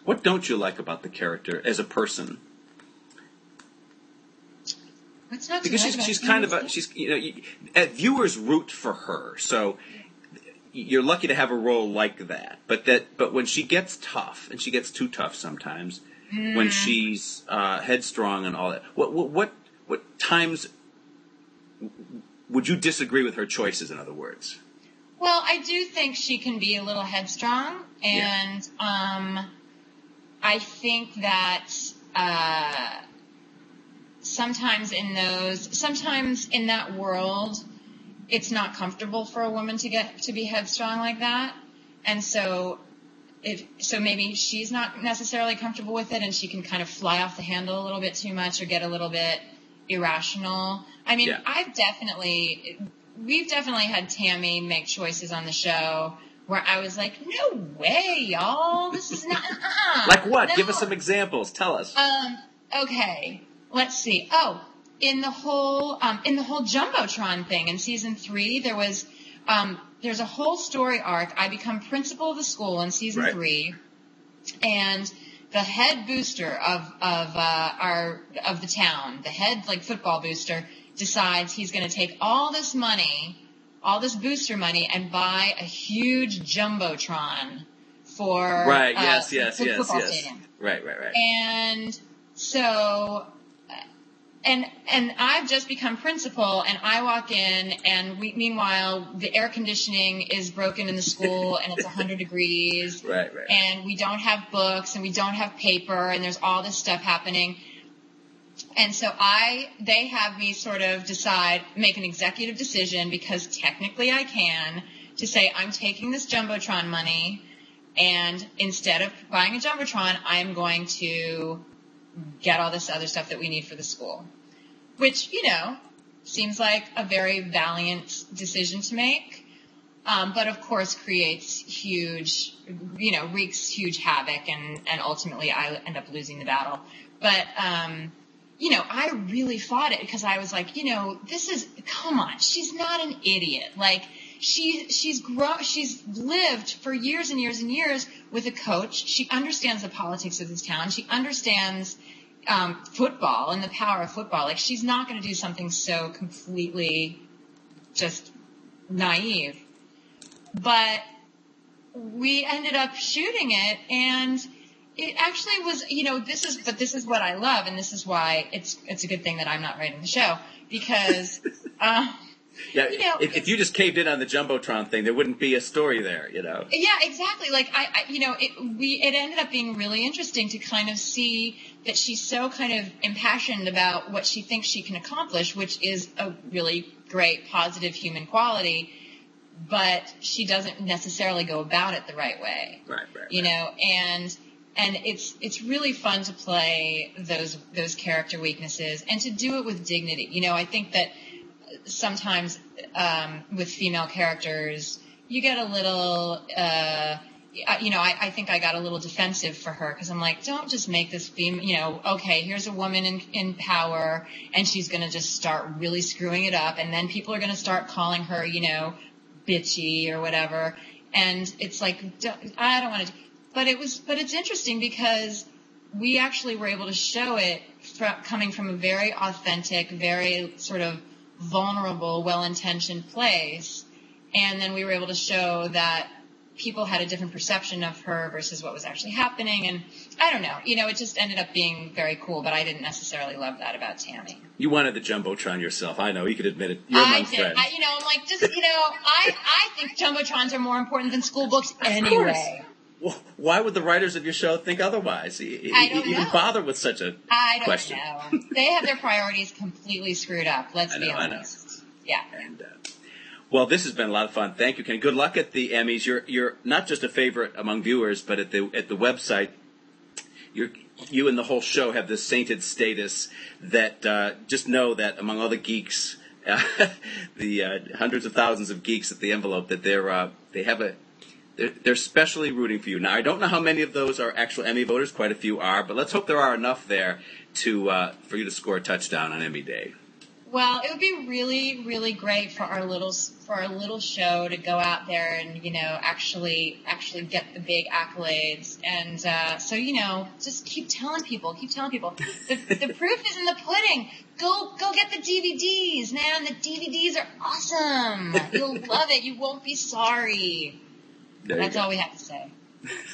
What don't you like about the character as a person? What's not because to like she's about kind of Emmy? viewers root for her, so you're lucky to have a role like that. But when she gets tough, and she gets too tough sometimes, when she's headstrong and all that, what times would you disagree with her choices? In other words, Well, I do think she can be a little headstrong, and I think that sometimes in that world, it's not comfortable for a woman to be headstrong like that, and so maybe she's not necessarily comfortable with it, and she can kind of fly off the handle a little bit too much or get a little bit irrational. I mean, we've definitely had Tammy make choices on the show where I was like, no way, y'all, this is not. Like what? No. Give us some examples. Tell us. Okay, let's see. Oh, in the whole Jumbotron thing in season 3, there's a whole story arc. I become principal of the school in season 3, and the head booster of the town, the head football booster, decides he's going to take all this booster money, and buy a huge Jumbotron for the football stadium. Right. And so, and I've just become principal, and I walk in, and meanwhile, the air conditioning is broken in the school, and it's 100 degrees. Right. And we don't have books, and we don't have paper, and there's all this stuff happening. And so they have me sort of make an executive decision, because technically I can, to say I'm taking this Jumbotron money, and instead of buying a Jumbotron, I'm going to get all this other stuff that we need for the school. Which, seems like a very valiant decision to make. But of course wreaks huge havoc, and ultimately I end up losing the battle. But, I really fought it, because I was like, come on, she's not an idiot. Like, she's lived for years and years and years with a coach. She understands the politics of this town. She understands football and the power of football. Like, she's not going to do something so completely just naive. But we ended up shooting it, and it actually was, this is what I love, and this is why it's a good thing that I'm not writing the show, because, if you just caved in on the Jumbotron thing, there wouldn't be a story there, Yeah, exactly. Like, it ended up being really interesting to kind of see that she's so kind of impassioned about what she thinks she can accomplish, which is a really great, positive human quality, but she doesn't necessarily go about it the right way. Right. And it's really fun to play those character weaknesses, and to do it with dignity. I think that sometimes with female characters, you get a little, I think I got a little defensive for her, because I'm like, don't just make this okay, here's a woman in power, and she's going to just start really screwing it up, and then people are going to start calling her, bitchy or whatever, and it's like, I don't want to. But it's interesting, because we actually were able to show it coming from a very authentic, very sort of vulnerable, well-intentioned place, and then we were able to show that people had a different perception of her versus what was actually happening, and I don't know, it just ended up being very cool, but I didn't necessarily love that about Tammy. You wanted the Jumbotron yourself. I know. You could admit it. You're among friends. I'm like, just, I think Jumbotrons are more important than school books anyway. Well, why would the writers of your show think otherwise? I don't know. Even bother with such a question? I don't know. They have their priorities completely screwed up. Let's be honest. Yeah. And well, this has been a lot of fun. Thank you, Ken. Good luck at the Emmys. You're not just a favorite among viewers, but at the website, you and the whole show have this sainted status that just know that among all the geeks, the hundreds of thousands of geeks at the envelope, that they're specially rooting for you. Now, I don't know how many of those are actual Emmy voters. Quite a few are, but let's hope there are enough there for you to score a touchdown on Emmy Day. Well, it would be really, really great for our little show to go out there and, actually get the big accolades. And so, just keep telling people. The proof is in the pudding. Go get the DVDs, man. The DVDs are awesome. You'll love it. You won't be sorry. That's all we have to say.